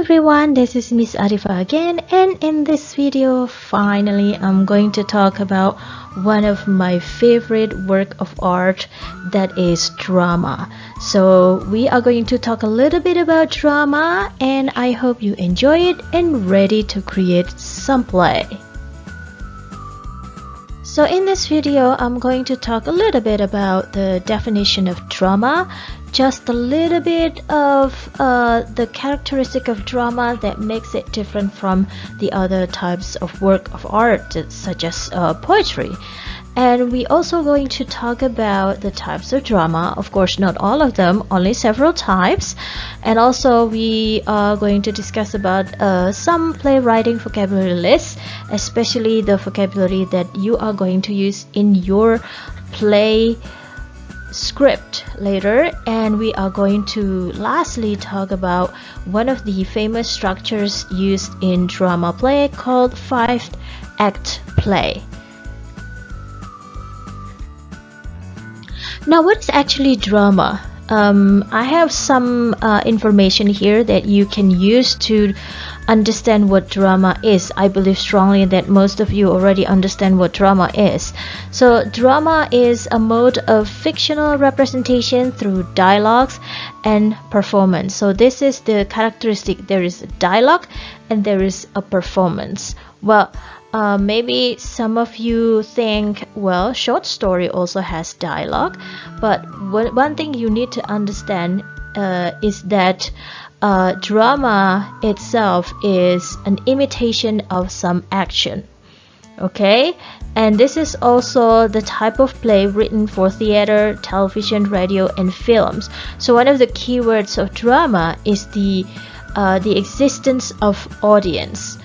everyone, this is Miss Arifa again, and in this video finally I'm going to talk about one of my favorite work of art, that is drama. So we are going to talk a little bit about drama, and I hope you enjoy it and ready to create some play. So in this video, I'm going to talk a little bit about the definition of drama, just a little bit of the characteristic of drama that makes it different from the other types of work of art, such as poetry. And we also going to talk about the types of drama, of course not all of them, only several types. And also we are going to discuss about some playwriting vocabulary lists, especially the vocabulary that you are going to use in your play script later. And we are going to lastly talk about one of the famous structures used in drama play called 5-act play. Now, what is actually drama? I have some information here that you can use to understand what drama is. I believe strongly that most of you already understand what drama is. So drama is a mode of fictional representation through dialogues and performance. So this is the characteristic. There is a dialogue and there is a performance. Well, maybe some of you think, well, short story also has dialogue, but one thing you need to understand is that drama itself is an imitation of some action. Okay, and this is also the type of play written for theater, television, radio, and films. So one of the keywords of drama is the existence of audience.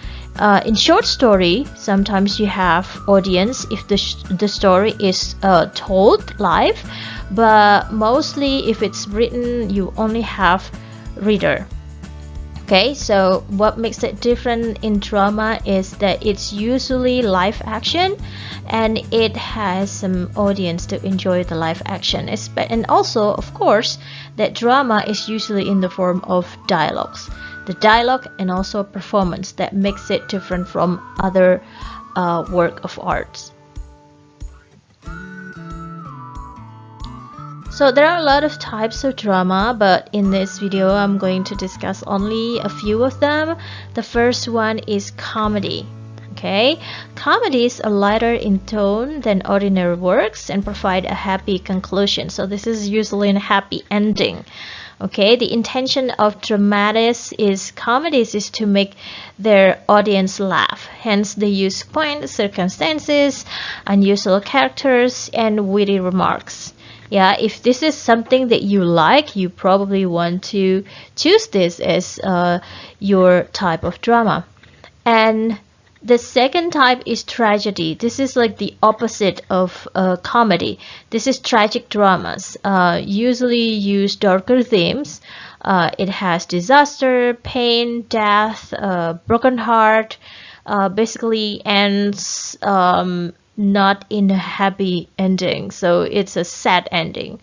In short story, sometimes you have audience if the story is told live, but mostly if it's written, you only have reader. Okay, so what makes it different in drama is that it's usually live action, and it has some audience to enjoy the live action. And also, of course, that drama is usually in the form of dialogues. The dialogue and also performance that makes it different from other work of art. So there are a lot of types of drama, but in this video I'm going to discuss only a few of them. The first one is comedy. Okay, comedies are lighter in tone than ordinary works and provide a happy conclusion. So this is usually a happy ending. Okay, the intention of comedies is to make their audience laugh. Hence, they use quaint circumstances, unusual characters, and witty remarks. Yeah, if this is something that you like, you probably want to choose this as your type of drama. And the second type is tragedy. This is like the opposite of comedy. This is tragic dramas. Usually use darker themes. It has disaster, pain, death, broken heart. Basically ends not in a happy ending. So it's a sad ending.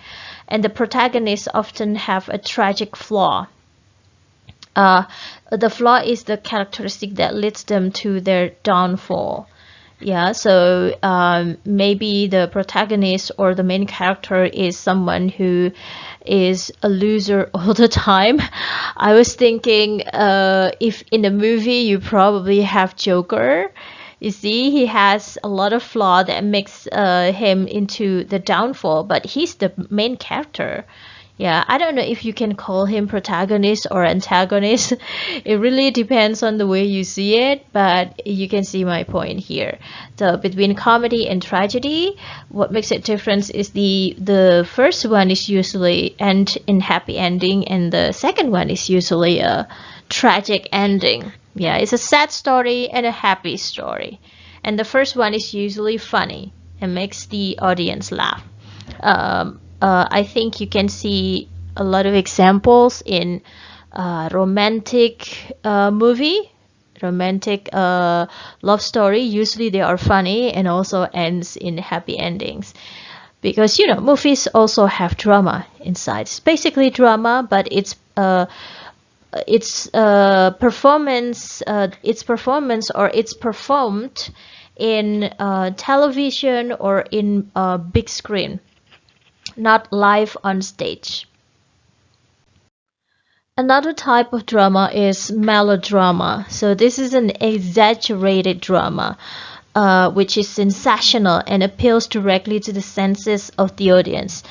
And the protagonists often have a tragic flaw. The flaw is the characteristic that leads them to their downfall. Yeah, so maybe the protagonist or the main character is someone who is a loser all the time. I was thinking if in the movie you probably have Joker. You see, he has a lot of flaw that makes him into the downfall, but he's the main character. Yeah, I don't know if you can call him protagonist or antagonist. It really depends on the way you see it, but you can see my point here. So between comedy and tragedy, what makes it different is the first one is usually end in happy ending, and the second one is usually a tragic ending. Yeah, it's a sad story and a happy story. And the first one is usually funny and makes the audience laugh. I think you can see a lot of examples in romantic movie, romantic love story. Usually they are funny and also ends in happy endings. Because, you know, movies also have drama inside. It's basically drama, but it's its performance or it's performed in television or in big screen, not live on stage. Another type of drama is melodrama. So this is an exaggerated drama, which is sensational and appeals directly to the senses of the audience.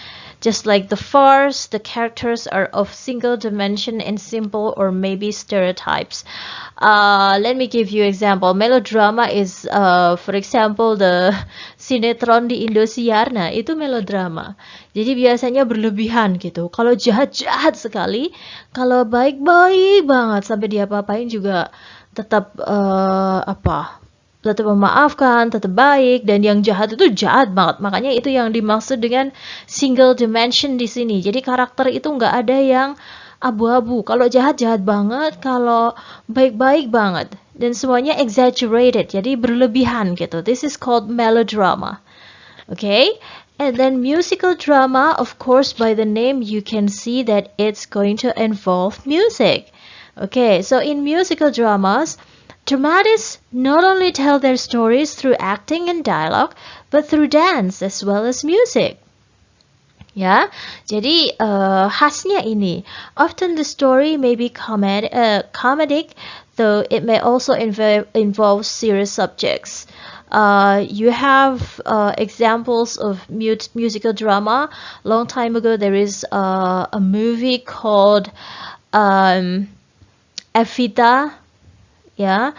Just like the farce, the characters are of single dimension and simple or maybe stereotypes. Let me give you example. Melodrama is, for example, the sinetron di Indosiar. Nah, itu melodrama. Jadi biasanya berlebihan gitu. Kalau jahat-jahat sekali, kalau baik-baik banget sampai diapa-apain juga tetap tetap memaafkan, tetap baik, dan yang jahat itu jahat banget. Makanya itu yang dimaksud dengan single dimension di sini. Jadi karakter itu nggak ada yang abu-abu. Kalau jahat jahat banget, kalau baik-baik banget, dan semuanya exaggerated. Jadi berlebihan gitu. This is called melodrama. Okay? And then musical drama, of course, by the name you can see that it's going to involve music. Okay, so in musical dramas, dramatists not only tell their stories through acting and dialogue, but through dance as well as music. Ya, jadi khasnya ini. Often the story may be comedic, though it may also involve serious subjects. You have examples of musical drama. Long time ago, there is a movie called Evita. Yeah,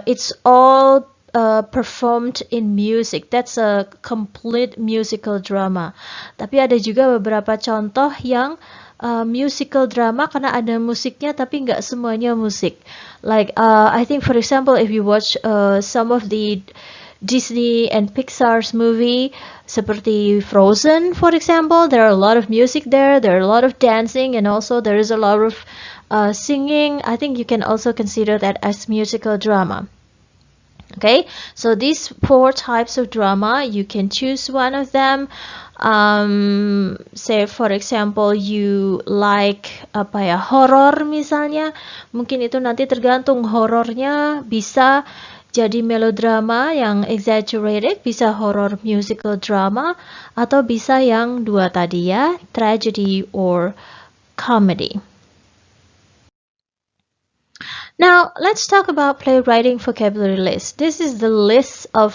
it's all performed in music. That's a complete musical drama. Tapi ada juga beberapa contoh yang musical drama karena ada musiknya tapi nggak semuanya musik. Like I think for example if you watch some of the Disney and Pixar's movie seperti Frozen for example, there are a lot of music there are a lot of dancing, and also there is a lot of singing. I think you can also consider that as musical drama. Okay, so these 4 types of drama, you can choose one of them. Say for example you like horror misalnya, mungkin itu nanti tergantung horornya bisa jadi melodrama yang exaggerated, bisa horror musical drama, atau bisa yang 2 tadi ya, tragedy or comedy. Now, let's talk about playwriting vocabulary list. This is the list of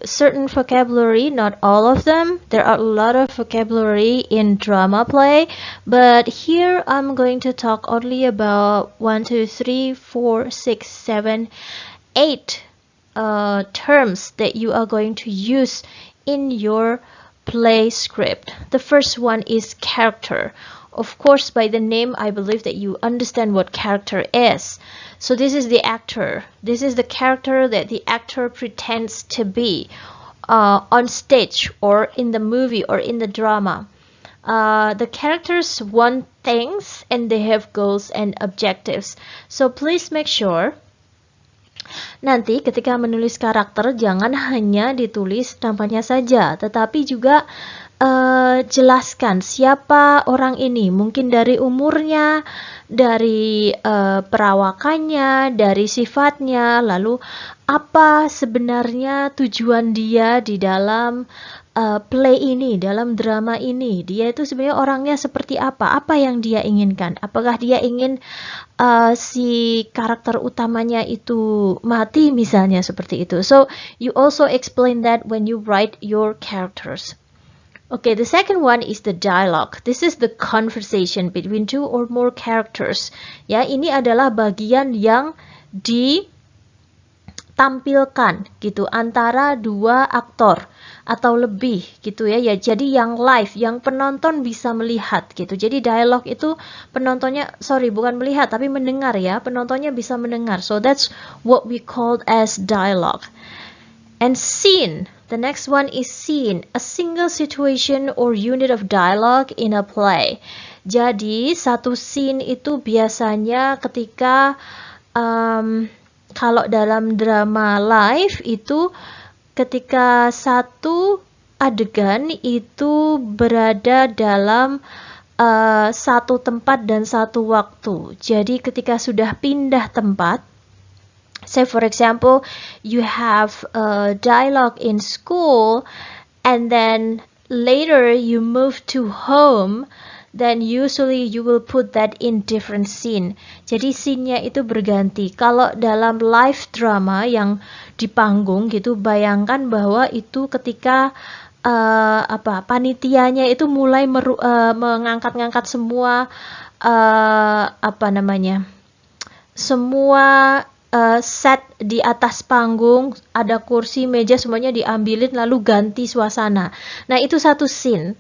certain vocabulary, not all of them. There are a lot of vocabulary in drama play, but here I'm going to talk only about 1, 2, 3, 4, 6, 7, 8 terms that you are going to use in your play script. The first one is character. Of course, by the name, I believe that you understand what character is. So this is the actor. This is the character that the actor pretends to be on stage or in the movie or in the drama. The characters want things and they have goals and objectives. So please make sure nanti ketika menulis karakter jangan hanya ditulis namanya saja, tetapi juga jelaskan siapa orang ini, mungkin dari umurnya, dari perawakannya, dari sifatnya, lalu apa sebenarnya tujuan dia di dalam play ini, dalam drama ini. Dia itu sebenarnya orangnya seperti apa yang dia inginkan. Apakah dia ingin si karakter utamanya itu mati misalnya, seperti itu. So you also explain that when you write your characters. Okay, the second one is the dialogue. This is the conversation between 2 or more characters. Ya, ini adalah bagian yang ditampilkan gitu antara 2 aktor atau lebih gitu ya. Ya, jadi yang live, yang penonton bisa melihat gitu. Jadi dialog itu penontonnya, bukan melihat tapi mendengar ya. Penontonnya bisa mendengar. So that's what we call as dialogue. And scene. The next one is scene, a single situation or unit of dialogue in a play. Jadi satu scene itu biasanya ketika kalau dalam drama live itu ketika satu adegan itu berada dalam satu tempat dan satu waktu. Jadi ketika sudah pindah tempat, say for example, you have a dialogue in school and then later you move to home, then usually you will put that in different scene. Jadi scene-nya itu berganti. Kalau dalam live drama yang di panggung gitu, bayangkan bahwa itu ketika panitianya itu mulai mengangkat-ngangkat semua semua set di atas panggung, ada kursi, meja, semuanya diambilin lalu ganti suasana. Nah, itu satu scene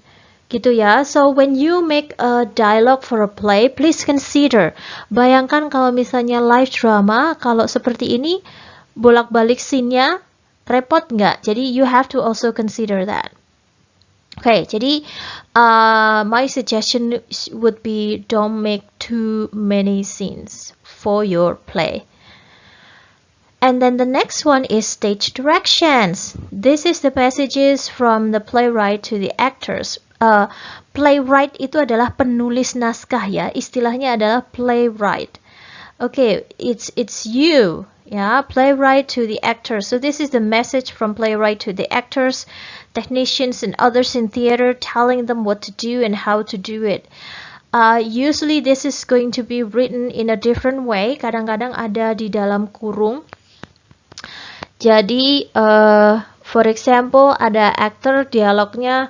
gitu ya. So when you make a dialogue for a play, please consider. Bayangkan kalau misalnya live drama, kalau seperti ini bolak-balik scene-nya repot nggak? Jadi you have to also consider that. Okay, jadi my suggestion would be don't make too many scenes for your play. And then the next one is stage directions. This is the passages from the playwright to the actors. Playwright itu adalah penulis naskah ya, istilahnya adalah playwright. Okay, it's you, yeah, playwright to the actors. So this is the message from playwright to the actors, technicians and others in theater, telling them what to do and how to do it. Usually this is going to be written in a different way. Kadang-kadang ada di dalam kurung. Jadi, for example, ada actor dialognya,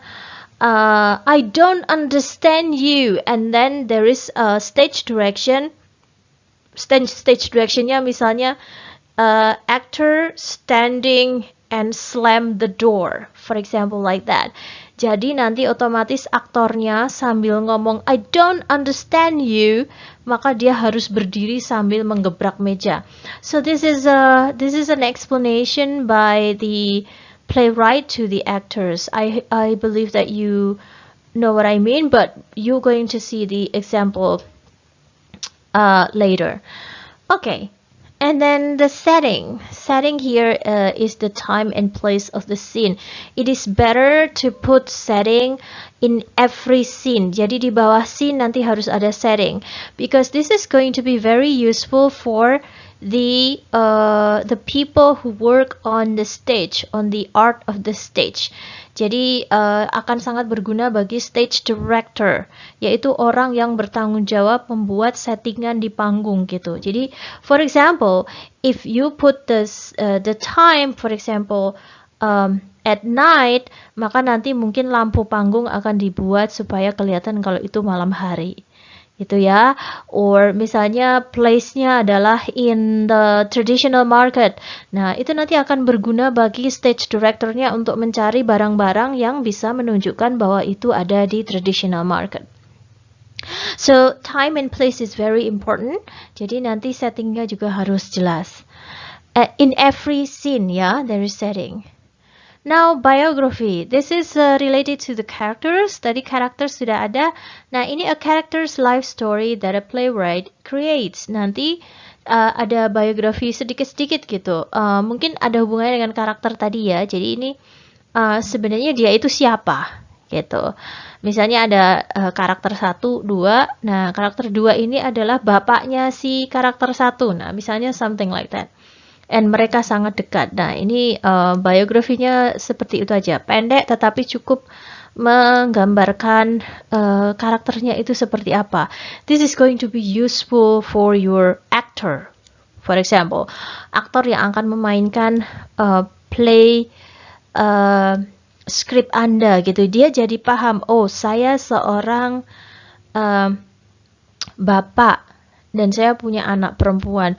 I don't understand you, and then there is a stage direction. Stage directionnya misalnya, actor standing and slam the door, for example like that. Jadi nanti otomatis aktornya sambil ngomong I don't understand you, maka dia harus berdiri sambil menggebrak meja. So this is an explanation by the playwright to the actors. I believe that you know what I mean, but you're going to see the example later. Okay. And then the setting. Setting here is the time and place of the scene. It is better to put setting in every scene. Jadi di bawah scene nanti harus ada setting, because this is going to be very useful for the people who work on the stage, on the art of the stage. Jadi akan sangat berguna bagi stage director, yaitu orang yang bertanggung jawab membuat settingan di panggung gitu. Jadi for example, if you put the time, for example, at night, maka nanti mungkin lampu panggung akan dibuat supaya kelihatan kalau itu malam hari. Gitu ya, or misalnya place-nya adalah in the traditional market. Nah, itu nanti akan berguna bagi stage directornya untuk mencari barang-barang yang bisa menunjukkan bahwa itu ada di traditional market. So, time and place is very important. Jadi nanti settingnya juga harus jelas. In every scene, ya, there is setting. Now, biography. This is related to the characters. Tadi karakter sudah ada. Nah, ini a character's life story that a playwright creates. Nanti ada biografi sedikit-sedikit gitu. Mungkin ada hubungannya dengan karakter tadi ya. Jadi ini sebenarnya dia itu siapa gitu. Misalnya ada karakter 1, 2. Nah, karakter 2 ini adalah bapaknya si karakter 1. Nah, misalnya something like that. And mereka sangat dekat. Nah, ini biografinya seperti itu aja. Pendek tetapi cukup menggambarkan karakternya itu seperti apa. This is going to be useful for your actor. For example, aktor yang akan memainkan play script Anda gitu. Dia jadi paham, oh saya seorang bapak dan saya punya anak perempuan.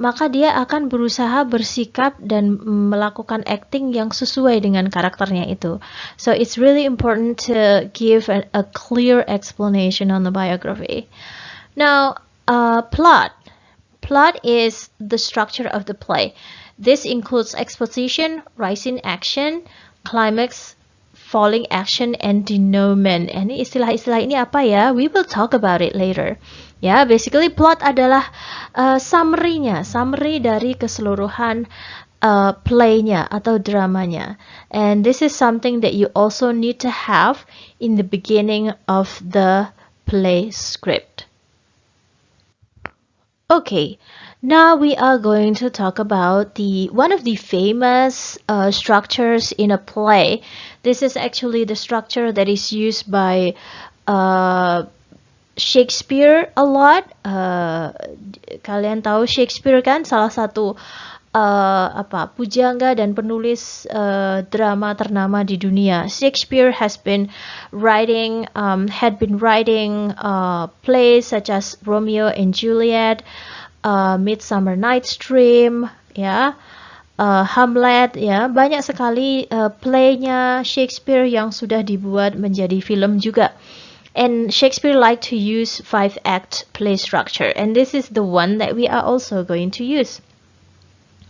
Maka dia akan berusaha bersikap dan melakukan acting yang sesuai dengan karakternya itu. So it's really important to give a clear explanation on the biography. Now, plot. Plot is the structure of the play. This includes exposition, rising action, climax, falling action, and denouement. Ini istilah-istilah ini apa ya? We will talk about it later. Ya, basically plot adalah summary dari keseluruhan play-nya atau dramanya. And this is something that you also need to have in the beginning of the play script. Okay, now we are going to talk about one of the famous structures in a play. This is actually the structure that is used by Shakespeare a lot. Kalian tahu Shakespeare kan, salah satu pujangga dan penulis drama ternama di dunia. Shakespeare had been writing plays such as Romeo and Juliet, Midsummer Night's Dream, ya, Hamlet, ya, banyak sekali playnya Shakespeare yang sudah dibuat menjadi film juga. And Shakespeare liked to use 5-act play structure, and this is the one that we are also going to use.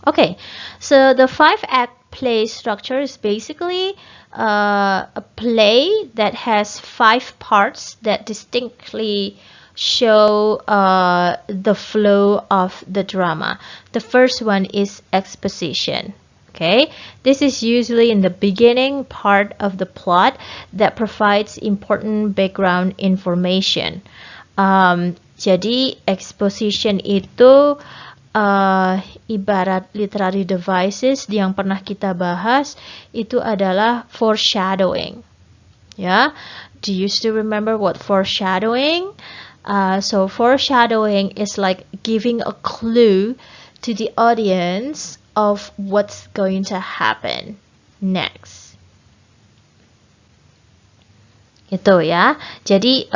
Okay, so the 5-act play structure is basically a play that has 5 parts that distinctly show the flow of the drama. The first one is exposition. Okay, this is usually in the beginning part of the plot that provides important background information. Jadi exposition itu ibarat literary devices yang pernah kita bahas, itu adalah foreshadowing. Ya, do you still remember what foreshadowing? So foreshadowing is like giving a clue to the audience of what's going to happen next. Itu ya. Jadi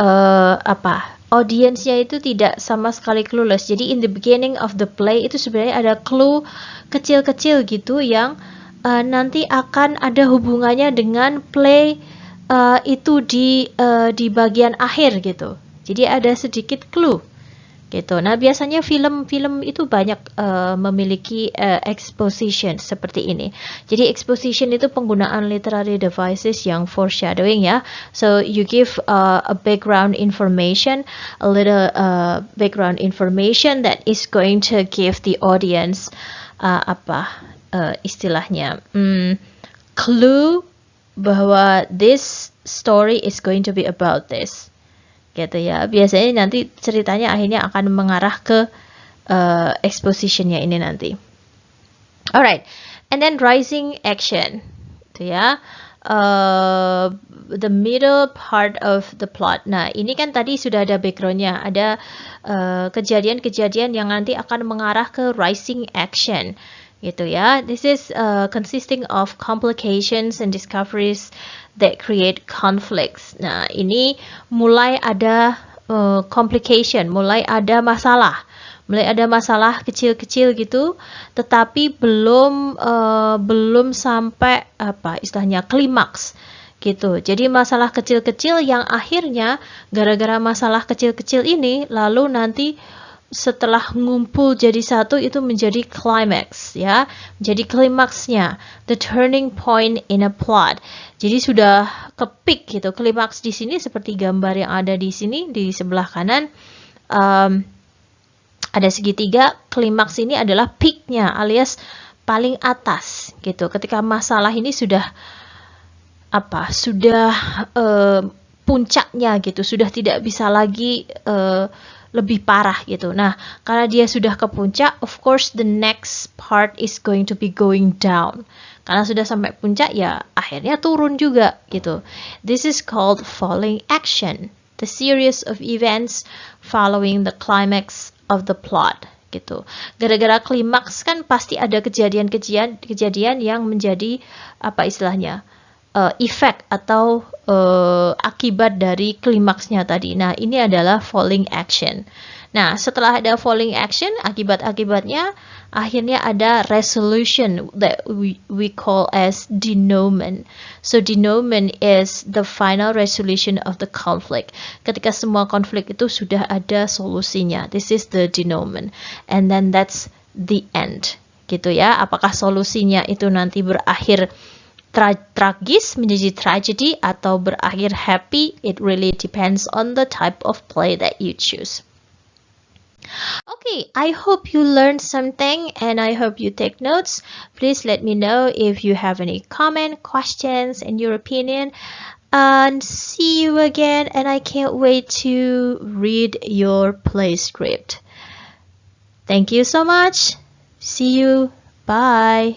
audiensnya itu tidak sama sekali clueless. Jadi in the beginning of the play itu sebenarnya ada clue kecil-kecil gitu yang nanti akan ada hubungannya dengan play itu di bagian akhir gitu. Jadi ada sedikit clue gitu. Nah, biasanya film-film itu banyak memiliki exposition seperti ini. Jadi exposition itu penggunaan literary devices yang foreshadowing ya. So you give a background information, a little background information that is going to give the audience istilahnya clue bahwa this story is going to be about this. Gitu ya, biasanya nanti ceritanya akhirnya akan mengarah ke expositionnya ini nanti. Alright, and then rising action, gitu ya, the middle part of the plot. Nah, ini kan tadi sudah ada backgroundnya, ada kejadian-kejadian yang nanti akan mengarah ke rising action, gitu ya. This is consisting of complications and discoveries that create conflicts. Nah, ini mulai ada complication, mulai ada masalah kecil-kecil gitu, tetapi belum sampai istilahnya klimaks gitu. Jadi masalah kecil-kecil yang akhirnya gara-gara masalah kecil-kecil ini lalu nanti setelah ngumpul jadi satu itu menjadi climax ya, menjadi klimaksnya, the turning point in a plot. Jadi sudah ke peak gitu, klimaks di sini seperti gambar yang ada di sini di sebelah kanan, ada segitiga. Klimaks ini adalah peaknya alias paling atas gitu. Ketika masalah ini sudah puncaknya gitu, sudah tidak bisa lagi lebih parah gitu. Nah, karena dia sudah ke puncak, of course the next part is going to be going down. Karena sudah sampai puncak ya akhirnya turun juga gitu. This is called falling action, the series of events following the climax of the plot gitu. Gara-gara klimaks kan pasti ada kejadian yang menjadi istilahnya efek atau akibat dari klimaksnya tadi. Nah, ini adalah falling action. Nah, setelah ada falling action, akibat-akibatnya akhirnya ada resolution that we call as denouement. So denouement is the final resolution of the conflict. Ketika semua konflik itu sudah ada solusinya. This is the denouement. And then that's the end. Gitu ya. Apakah solusinya itu nanti berakhir tragis menjadi tragedy atau berakhir happy, it really depends on the type of play that you choose. Okay, I hope you learned something and I hope you take notes. Please let me know if you have any comment, questions, and your opinion. and see you again, and I can't wait to read your play script. Thank you so much. See you. Bye.